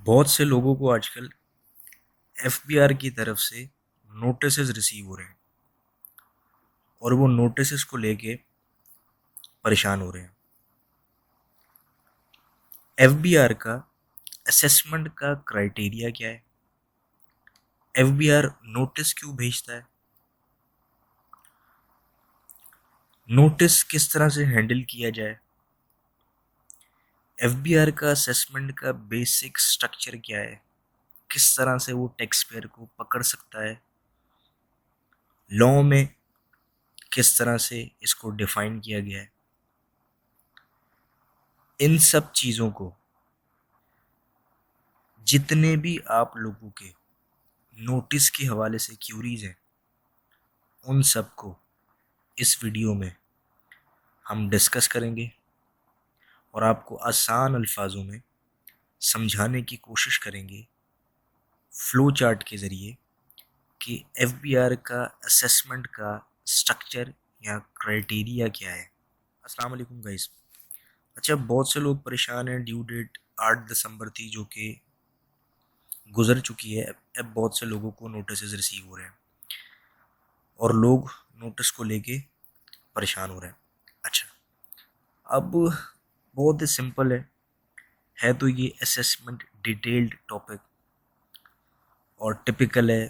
बहुत से लोगों को आजकल एफबीआर की तरफ से नोटिसेस रिसीव हो रहे हैं और वो नोटिसेस को लेके परेशान हो रहे हैं। एफबीआर का असेसमेंट का क्राइटेरिया क्या है? एफबीआर नोटिस क्यों भेजता है? नोटिस किस तरह से हैंडल किया जाए? एफबीआर का असेसमेंट का बेसिक स्ट्रक्चर क्या है? किस तरह से वो टैक्स पेयर को पकड़ सकता है? लॉ में किस तरह से इसको डिफाइन किया गया है? इन सब चीज़ों को, जितने भी आप लोगों के नोटिस के हवाले से क्यूरीज हैं, उन सब को इस वीडियो में हम डिस्कस करेंगे और आपको आसान अल्फाजों में समझाने की कोशिश करेंगे फ्लो चार्ट के ज़रिए कि एफबीआर का असेसमेंट का स्ट्रक्चर या क्राइटेरिया क्या है। अस्सलाम वालेकुम गाइस। अच्छा, बहुत से लोग परेशान हैं। ड्यू डेट 8 दिसंबर थी, जो कि गुजर चुकी है। अब बहुत से लोगों को नोटिस रिसीव हो रहे हैं और लोग नोटिस को लेके परेशान हो रहे हैं। अच्छा, अब बहुत ही सिंपल है तो ये असेसमेंट डिटेल्ड टॉपिक और टिपिकल है,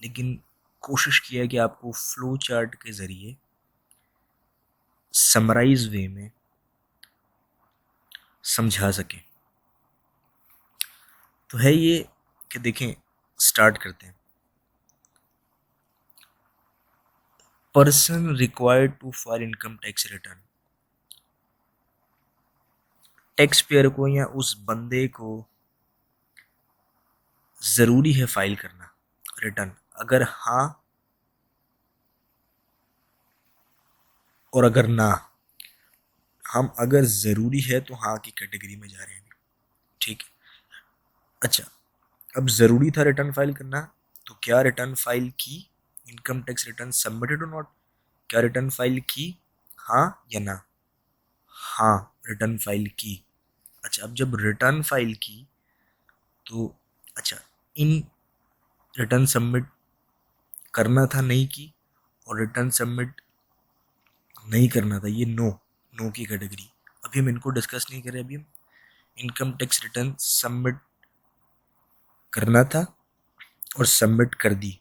लेकिन कोशिश किया है कि आपको फ्लो चार्ट के ज़रिए समराइज वे में समझा सकें। तो है ये कि देखें, स्टार्ट करते हैं। Person required to file income tax return. Taxpayer को या उस बंदे को ज़रूरी है फाइल करना रिटर्न? अगर हाँ और अगर ना। हम अगर ज़रूरी है तो हाँ की कैटेगरी में जा रहे हैं। ठीक है। अच्छा, अब ज़रूरी था रिटर्न फाइल करना, तो क्या रिटर्न फाइल की? इनकम टैक्स रिटर्न सबमिटेड और नॉट? क्या रिटर्न फाइल की? हाँ या ना? हाँ, रिटर्न फाइल की। अच्छा, अब जब रिटर्न फाइल की तो अच्छा, इन रिटर्न सबमिट करना था, नहीं की, और रिटर्न सबमिट नहीं करना था, ये नो नो की कैटेगरी। अभी हम इनको डिस्कस नहीं कर रहे। अभी हम इनकम टैक्स रिटर्न सबमिट करना था और सबमिट कर दी,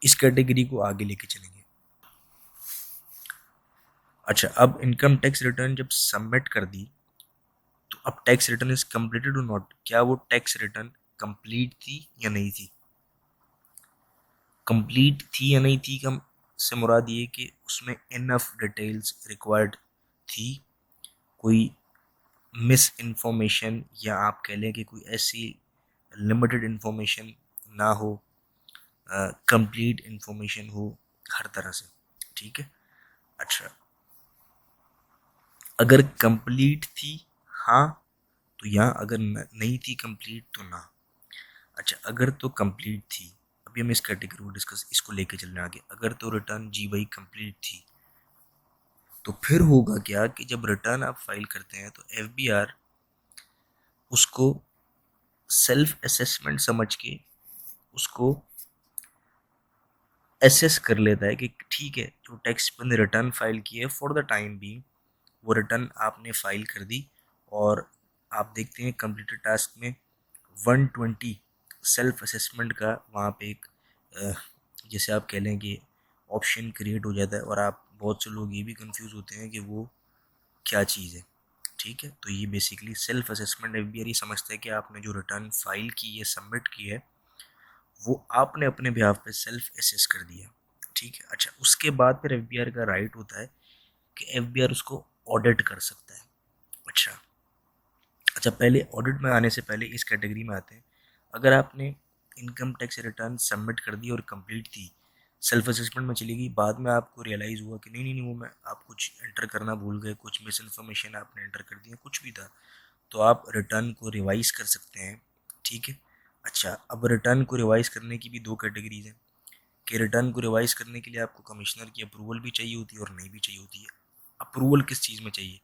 इस कैटेगरी को आगे लेके चलेंगे। अच्छा, अब इनकम टैक्स रिटर्न जब सबमिट कर दी तो अब टैक्स रिटर्न इज कंप्लीटेड और नॉट? क्या वो टैक्स रिटर्न कंप्लीट थी या नहीं थी? कंप्लीट थी या नहीं थी का से मुराद ये कि उसमें इनफ डिटेल्स रिक्वायर्ड थी, कोई मिस इन्फॉर्मेशन या आप कह लें कि कोई ऐसी लिमिटेड इन्फॉर्मेशन ना हो, कंप्लीट इन्फॉर्मेशन हो हर तरह से। ठीक है। अच्छा, अगर कंप्लीट थी हाँ तो यहाँ, अगर नहीं थी कंप्लीट तो ना। अच्छा, अगर तो कंप्लीट थी, अभी हम इस कैटेगरी को डिस्कस, इसको लेके चलने आगे। अगर तो रिटर्न जी भाई कंप्लीट थी, तो फिर होगा क्या कि जब रिटर्न आप फाइल करते हैं तो एफबीआर उसको सेल्फ असेसमेंट समझ के उसको एसेस कर लेता है कि ठीक है, जो टैक्स ने रिटर्न फाइल की है फॉर द टाइम बी, वो रिटर्न आपने फाइल कर दी। और आप देखते हैं कंप्लीटेड टास्क में 120 सेल्फ असेसमेंट का वहाँ पे एक जैसे आप कह लें कि ऑप्शन क्रिएट हो जाता है, और आप बहुत से लोग ये भी कंफ्यूज होते हैं कि वो क्या चीज़ है। ठीक है, तो ये बेसिकली सेल्फ असेसमेंट एफबीआर ये समझता है कि आपने जो रिटर्न फाइल की है, सबमिट की है, वो आपने अपने बिहाफ पे सेल्फ एसेस कर दिया। ठीक है। अच्छा, उसके बाद फिर एफबीआर का राइट होता है कि एफबीआर उसको ऑडिट कर सकता है। अच्छा अच्छा, पहले ऑडिट में आने से पहले इस कैटेगरी में आते हैं। अगर आपने इनकम टैक्स रिटर्न सबमिट कर दी और कंप्लीट थी, सेल्फ असेसमेंट में चली गई, बाद में आपको रियलाइज़ हुआ कि नहीं नहीं नहीं, वो मैं आप कुछ एंटर करना भूल गए, कुछ मिस इन्फॉर्मेशन आपने एंटर कर दिया, कुछ भी था, तो आप रिटर्न को रिवाइज कर सकते हैं। ठीक है। अच्छा, अब रिटर्न को रिवाइज करने की भी दो कैटेगरीज हैं कि रिटर्न को रिवाइज करने के लिए आपको कमिश्नर की अप्रूवल भी चाहिए होती है और नहीं भी चाहिए होती है। अप्रूवल किस चीज़ में चाहिए?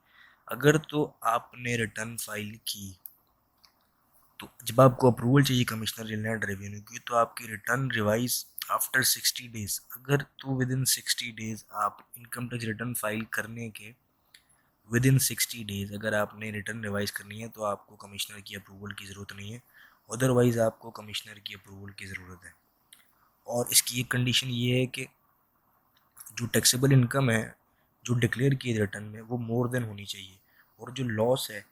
अगर तो आपने रिटर्न फाइल की तो जब आपको अप्रूवल चाहिए कमिश्नर इनलैंड रेवेन्यू की, तो आपकी रिटर्न रिवाइज आफ्टर 60 डेज, अगर तो विद इन 60 डेज आप इनकम टैक्स रिटर्न फाइल करने के विद इन 60 डेज अगर आपने रिटर्न रिवाइज करनी है तो आपको कमिश्नर की अप्रूवल की ज़रूरत नहीं है, अदरवाइज़ आपको कमिश्नर की अप्रूवल की ज़रूरत है। और इसकी एक कंडीशन ये है कि जो टैक्सेबल इनकम है जो डिक्लेयर की रिटर्न में वो मोर देन होनी चाहिए, और जो लॉस है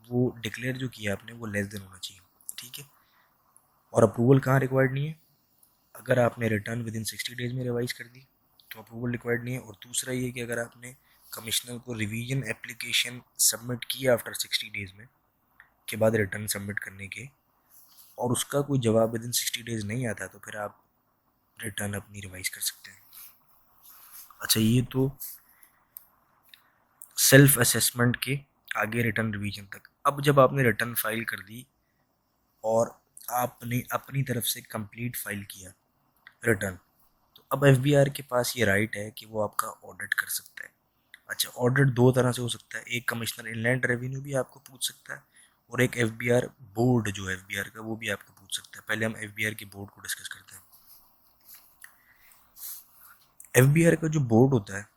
वो डिक्लेयर जो किया आपने वो लेस देन होना चाहिए, ठीक है। और अप्रूवल कहाँ रिक्वायर्ड नहीं है, अगर आपने रिटर्न विद इन 60 डेज में रिवाइज कर दी तो अप्रूवल रिक्वायर्ड नहीं है। और दूसरा ये कि अगर आपने कमिश्नर को रिवीजन एप्लीकेशन सबमिट किया आफ्टर 60 डेज में के बाद रिटर्न सबमिट करने के, और उसका कोई जवाब विद इन 60 डेज नहीं आता, तो फिर आप रिटर्न अपनी रिवाइज कर सकते हैं। अच्छा, ये तो सेल्फ असेसमेंट के आगे रिटर्न रिवीजन तक। अब जब आपने रिटर्न फाइल कर दी और आपने अपनी तरफ से कंप्लीट फाइल किया रिटर्न, तो अब एफबीआर के पास ये राइट है कि वो आपका ऑडिट कर सकता है। अच्छा, ऑडिट दो तरह से हो सकता है, एक कमिश्नर इनलैंड रेवेन्यू भी आपको पूछ सकता है, और एक एफबीआर बोर्ड जो है एफबीआर का वो भी आपको पूछ सकता है। पहले हम एफबीआर के बोर्ड को डिस्कस करते हैं। एफबीआर का जो बोर्ड होता है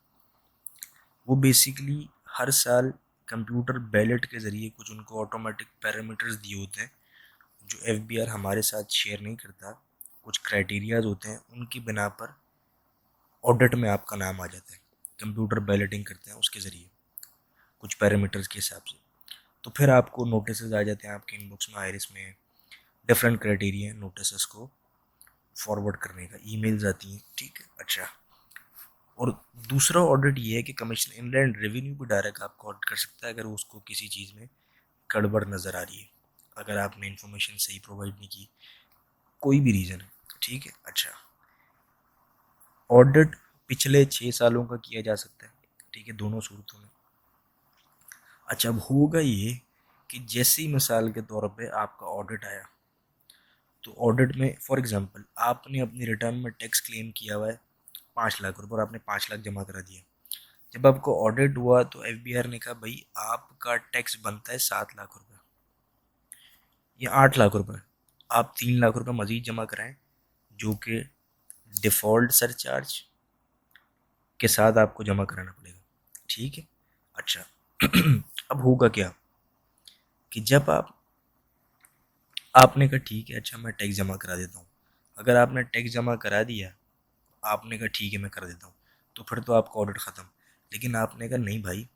वो बेसिकली हर साल कंप्यूटर बैलेट के ज़रिए कुछ उनको ऑटोमेटिक पैरामीटर्स दिए होते हैं जो एफबीआर हमारे साथ शेयर नहीं करता। कुछ क्राइटेरियाज होते हैं, उनकी बिना पर ऑडिट में आपका नाम आ जाता है। कंप्यूटर बैलेटिंग करते हैं उसके ज़रिए कुछ पैरामीटर्स के हिसाब से, तो फिर आपको नोटिस आ जाते हैं आपके इनबॉक्स में, आयरिस में डिफरेंट क्राइटेरिया नोटिस को फॉरवर्ड करने का ईमेल्स आती हैं, ठीक है। अच्छा, और दूसरा ऑडिट ये है कि कमीशन इनलैंड रेवेन्यू भी डायरेक्ट आपको ऑडिट कर सकता है अगर उसको किसी चीज़ में गड़बड़ नज़र आ रही है, अगर आपने इन्फॉर्मेशन सही प्रोवाइड नहीं की, कोई भी रीज़न है, ठीक है। अच्छा, ऑडिट पिछले 6 सालों का किया जा सकता है, ठीक है, दोनों सूरतों में। अच्छा, अब होगा ये कि जैसी मिसाल के तौर पे आपका ऑडिट आया, तो ऑडिट में फॉर एग्जांपल आपने अपनी रिटर्न में टैक्स क्लेम किया हुआ है 5 लाख रुपये और आपने 5 लाख जमा करा दिया। जब आपको ऑडिट हुआ तो एफबीआर ने कहा भाई आपका टैक्स बनता है 7 लाख रुपये या 8 लाख रुपये, आप 3 लाख रुपये मजीद जमा कराएं जो कि डिफ़ॉल्ट सरचार्ज के साथ आपको जमा कराना पड़ेगा, ठीक है। अच्छा अब होगा क्या कि जब आपने कहा ठीक है, अच्छा मैं टैक्स जमा करा देता हूँ, अगर आपने टैक्स जमा करा दिया, आपने कहा ठीक है मैं कर देता हूँ, तो फिर तो आपका ऑडिट ख़त्म। लेकिन आपने कहा नहीं भाई,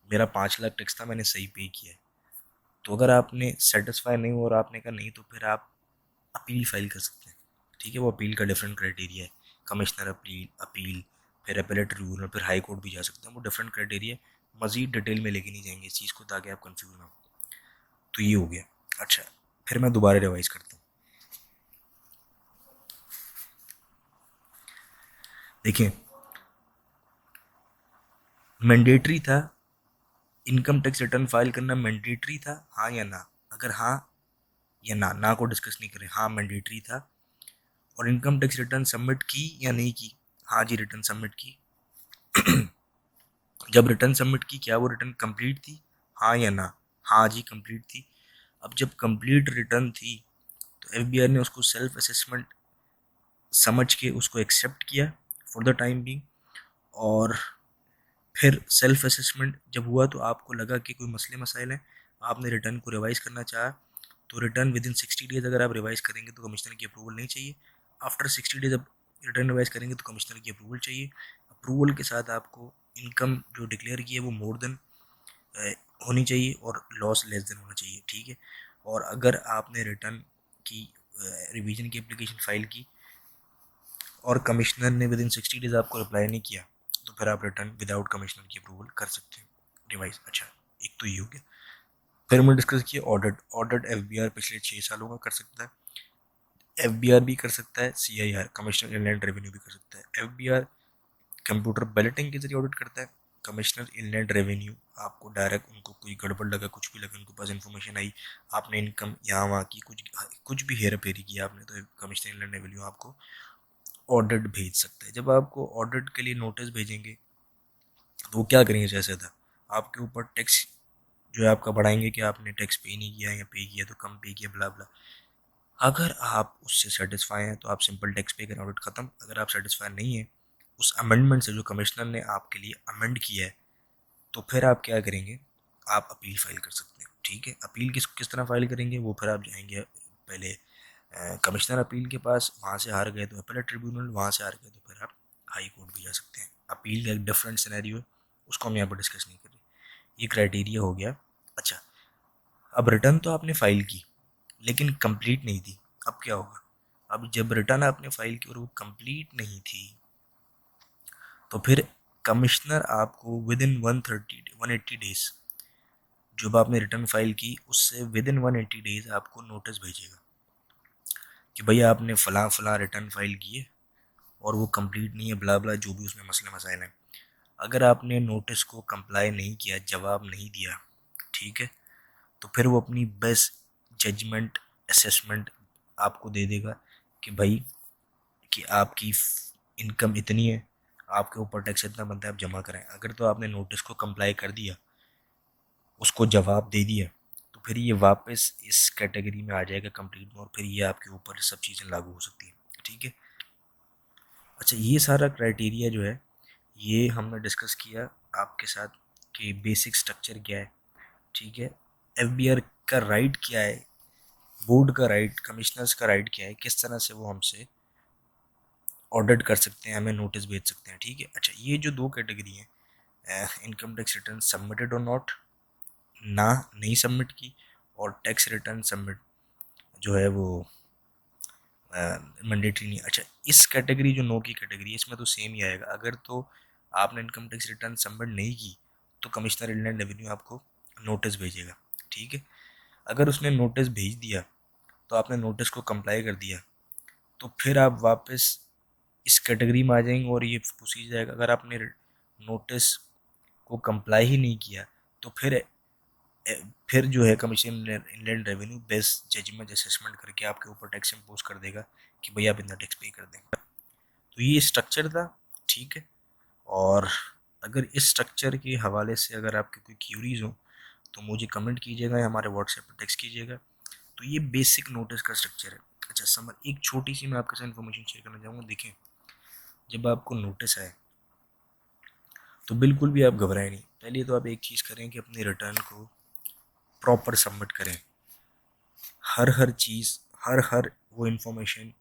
मेरा 5 लाख टैक्स था, मैंने सही पे किया है, तो अगर आपने सेटिस्फाई नहीं हुआ और आपने कहा नहीं, तो फिर आप अपील फाइल कर सकते हैं, ठीक है। वो अपील का डिफरेंट क्राइटेरिया है, कमिश्नर अपील अपील फिर अपीलेट ट्रिब्यूनल, फिर हाई कोर्ट भी जा सकते हैं, वो डिफरेंट क्राइटेरिया। मजीद डिटेल में लेके नहीं जाएंगे इस चीज़ को ताकि आप कंफ्यूज ना हो। तो ये हो गया। अच्छा, फिर मैं दोबारा रिवाइज करता हूँ। देखिए, मैंडेटरी था इनकम टैक्स रिटर्न फाइल करना, मैंडेटरी था हाँ या ना, अगर हाँ या ना को डिस्कस नहीं करें, हाँ मैंडेटरी था। और इनकम टैक्स रिटर्न सबमिट की या नहीं की, हाँ जी रिटर्न सबमिट की। जब रिटर्न सबमिट की क्या वो रिटर्न कंप्लीट थी, हाँ या ना, हाँ जी कंप्लीट थी। अब जब कंप्लीट रिटर्न थी तो एफबीआर ने उसको सेल्फ असेसमेंट समझ के उसको एक्सेप्ट किया फॉर द टाइम बीइंग। और फिर सेल्फ असेसमेंट जब हुआ तो आपको लगा कि कोई मसले मसाइल हैं, आपने रिटर्न को रिवाइज करना चाहा, तो रिटर्न विद इन 60 डेज अगर आप रिवाइज करेंगे तो कमिश्नर की अप्रूवल नहीं चाहिए। आफ्टर 60 डेज अब रिटर्न रिवाइज करेंगे तो कमिश्नर की अप्रूवल चाहिए। अप्रूवल के साथ आपको इनकम जो डिक्लेयर की है वो मोर देन होनी चाहिए और लॉस लेस देन होना चाहिए, ठीक है। और अगर आपने रिटर्न की रिवीजन की एप्लीकेशन फाइल की और कमिश्नर ने विद इन 60 डेज आपको रिप्लाई नहीं किया, तो फिर आप रिटर्न विदाउट कमिश्नर की अप्रूवल कर सकते हैं रिवाइज। अच्छा, एक तो ये हो गया। फिर हमने डिस्कस किया ऑडिट। ऑडिट एफबीआर पिछले 6 सालों का कर सकता है, एफबीआर भी कर सकता है, सीआईआर कमिश्नर इनलैंड रेवेन्यू भी कर सकता है। एफबीआर कंप्यूटर बैलेटिंग के जरिए ऑडिट करता है, कमिश्नर इनलैंड रेवेन्यू आपको डायरेक्ट उनको कोई गड़बड़ लगा, कुछ भी लगा, उनके पास इन्फॉर्मेशन आई, आपने इनकम यहाँ वहाँ की कुछ भी हेरा फेरी किया आपने, तो कमिश्नर इनलैंड रेवेन्यू आपको ऑडिट भेज सकता है। जब आपको ऑडिट के लिए नोटिस भेजेंगे तो वो क्या करेंगे, जैसे था आपके ऊपर टैक्स जो है आपका बढ़ाएंगे कि आपने टैक्स पे नहीं किया या पे किया तो कम पे किया, ब्ला ब्ला। अगर आप उससे सेटिस्फाई हैं तो आप सिंपल टैक्स पे करें, ऑडिट खत्म। अगर आप सेटिस्फाई नहीं है उस अमेंडमेंट से जो कमिश्नर ने आपके लिए अमेंड किया है, तो फिर आप क्या करेंगे, आप अपील फाइल कर सकते हैं। ठीक है, अपील किस किस तरह फाइल करेंगे, वो फिर आप जाएंगे पहले कमिश्नर अपील के पास, वहाँ से हार गए तो अपीलेट ट्रिब्यूनल, वहाँ से हार गए तो फिर आप हाई कोर्ट भी जा सकते हैं। अपील का एक डिफरेंट सिनेरियो है, उसको हम यहाँ पर डिस्कस नहीं कर रहे। ये क्राइटेरिया हो गया। अच्छा, अब रिटर्न तो आपने फाइल की लेकिन कंप्लीट नहीं थी, अब क्या होगा। अब जब रिटर्न आपने फाइल की और वो कंप्लीट नहीं थी, तो फिर कमिश्नर आपको विद इन 180 डेज, जब आपने रिटर्न फाइल की उससे विद इन 180 डेज आपको नोटिस भेजेगा कि भैया आपने फ़लाँ फ़लाँ रिटर्न फाइल किए और वो कंप्लीट नहीं है, ब्ला ब्ला, जो भी उसमें मसले मसाइल हैं। अगर आपने नोटिस को कंप्लाई नहीं किया, जवाब नहीं दिया, ठीक है, तो फिर वो अपनी बेस्ट जजमेंट असेसमेंट आपको दे देगा कि भाई कि आपकी इनकम इतनी है, आपके ऊपर टैक्स इतना बनता है, आप जमा करें। अगर तो आपने नोटिस को कंप्लाई कर दिया, उसको जवाब दे दिया, तो फिर ये वापस इस कैटेगरी में आ जाएगा कंप्लीट में, और फिर ये आपके ऊपर सब चीज़ें लागू हो सकती हैं। ठीक है। अच्छा, ये सारा क्राइटेरिया जो है ये हमने डिस्कस किया आपके साथ कि बेसिक स्ट्रक्चर क्या है। ठीक है, एफबीआर का राइट क्या है, बोर्ड का राइट, कमिश्नर्स का राइट क्या है, किस तरह से वो हमसे ऑडिट कर सकते हैं, हमें नोटिस भेज सकते हैं। ठीक है। अच्छा, ये जो दो कैटेगरी हैं, इनकम टैक्स रिटर्न सबमिटेड और नॉट, ना नहीं सबमिट की, और टैक्स रिटर्न सबमिट जो है वो मैंडेटरी नहीं। अच्छा, इस कैटेगरी जो नो की कैटेगरी है इसमें तो सेम ही आएगा। अगर तो आपने इनकम टैक्स रिटर्न सबमिट नहीं की तो कमिश्नर इनलैंड रेवेन्यू आपको नोटिस भेजेगा। ठीक है। अगर उसने नोटिस भेज दिया तो आपने नोटिस को कंप्लाई कर दिया, तो फिर आप वापस इस कैटेगरी में आ जाएंगे और ये प्रोसीजर जाएगा। अगर आपने नोटिस को कंप्लाई ही नहीं किया तो फिर जो है commission inland revenue best judgement assessment करके आपके ऊपर टैक्स इम्पोज कर देगा कि भैया आप इतना टैक्स पे कर देंगे। तो ये स्ट्रक्चर था। ठीक है। और अगर इस स्ट्रक्चर के हवाले से अगर आपके कोई क्यूरीज हो तो मुझे कमेंट कीजिएगा या हमारे व्हाट्सएप पर टेक्स्ट कीजिएगा। तो ये बेसिक नोटिस का स्ट्रक्चर है। अच्छा, समझ एक छोटी सी मैं आपके साथ इन्फॉर्मेशन शेयर करना चाहूँगा। देखें, जब आपको नोटिस आए तो बिल्कुल भी आप घबराएं नहीं। पहले तो आप एक चीज़ करें कि अपनी रिटर्न को प्रॉपर सबमिट करें। हर चीज़, हर वो इन्फॉर्मेशन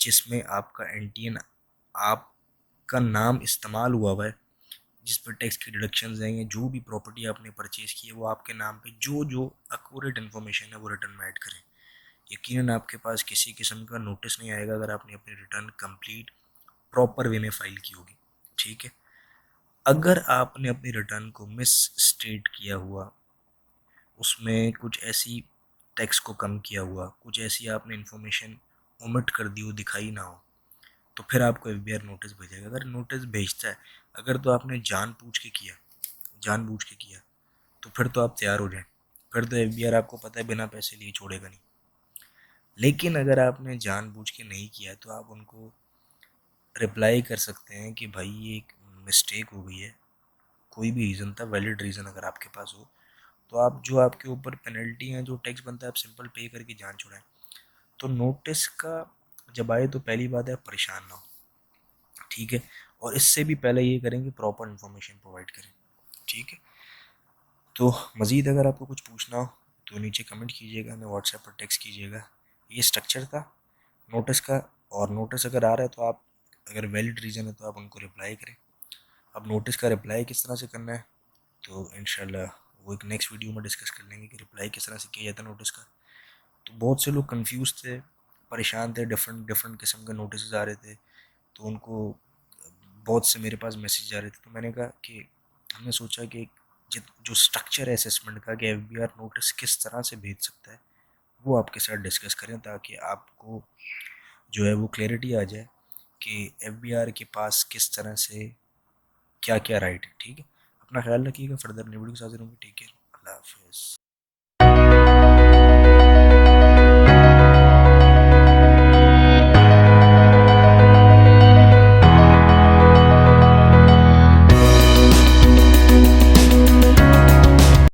जिसमें आपका एनटीएन, आपका नाम इस्तेमाल हुआ है, जिस पर टैक्स की डिडक्शंस हैं, जो भी प्रॉपर्टी आपने परचेज की है वो आपके नाम पे, जो जो अक्यूरेट इन्फॉर्मेशन है वो रिटर्न में ऐड करें। यकीनन आपके पास किसी किस्म का नोटिस नहीं आएगा अगर आपने अपनी रिटर्न कंप्लीट प्रॉपर वे में फाइल की होगी। ठीक है। अगर आपने अपनी रिटर्न को मिस स्टेट किया हुआ, उसमें कुछ ऐसी टैक्स को कम किया हुआ, कुछ ऐसी आपने इन्फॉर्मेशन ओमिट कर दी हो, दिखाई ना हो, तो फिर आपको एफबीआर नोटिस भेजेगा। अगर नोटिस भेजता है, अगर तो आपने जानबूझ के किया तो फिर तो आप तैयार हो जाएं, फिर तो एफबीआर आपको पता है बिना पैसे लिए छोड़ेगा नहीं। लेकिन अगर आपने जानबूझ के नहीं किया तो आप उनको रिप्लाई कर सकते हैं कि भाई ये एक मिस्टेक हो गई है, कोई भी रीज़न था, वैलिड रीज़न अगर आपके पास हो, तो आप जो आपके ऊपर पेनल्टी है, जो टैक्स बनता है, आप सिंपल पे करके जान छुड़ाएं। तो नोटिस का जब आए तो पहली बात है परेशान ना हो। ठीक है। और इससे भी पहले ये करें कि प्रॉपर इन्फॉर्मेशन प्रोवाइड करें। ठीक है। तो मज़ीद अगर आपको कुछ पूछना हो तो नीचे कमेंट कीजिएगा, हमें व्हाट्सएप पर टेक्स्ट कीजिएगा। ये स्ट्रक्चर था नोटिस का। और नोटिस अगर आ रहा है तो आप, अगर वैलिड रीज़न है तो आप उनको रिप्लाई करें। अब नोटिस का रिप्लाई किस तरह से करना है तो इंशाल्लाह वो एक नेक्स्ट वीडियो में डिस्कस कर लेंगे कि रिप्लाई किस तरह से किया जाता है नोटिस का। तो बहुत से लोग कंफ्यूज थे, परेशान थे, डिफरेंट डिफरेंट किस्म के नोटिस आ रहे थे, तो उनको बहुत से मेरे पास मैसेज आ रहे थे। तो मैंने कहा कि हमने सोचा कि जो स्ट्रक्चर है असेसमेंट का कि एफबीआर नोटिस किस तरह से भेज सकता है वो आपके साथ डिस्कस करें, ताकि आपको जो है वो क्लैरिटी आ जाए कि एफबीआर के पास किस तरह से क्या क्या राइट है। ठीक है। अपना ख्याल रखिएगा, फर्दर वीडियो के साथ रहूँगी। ठीक है, अल्लाह हाफिज़।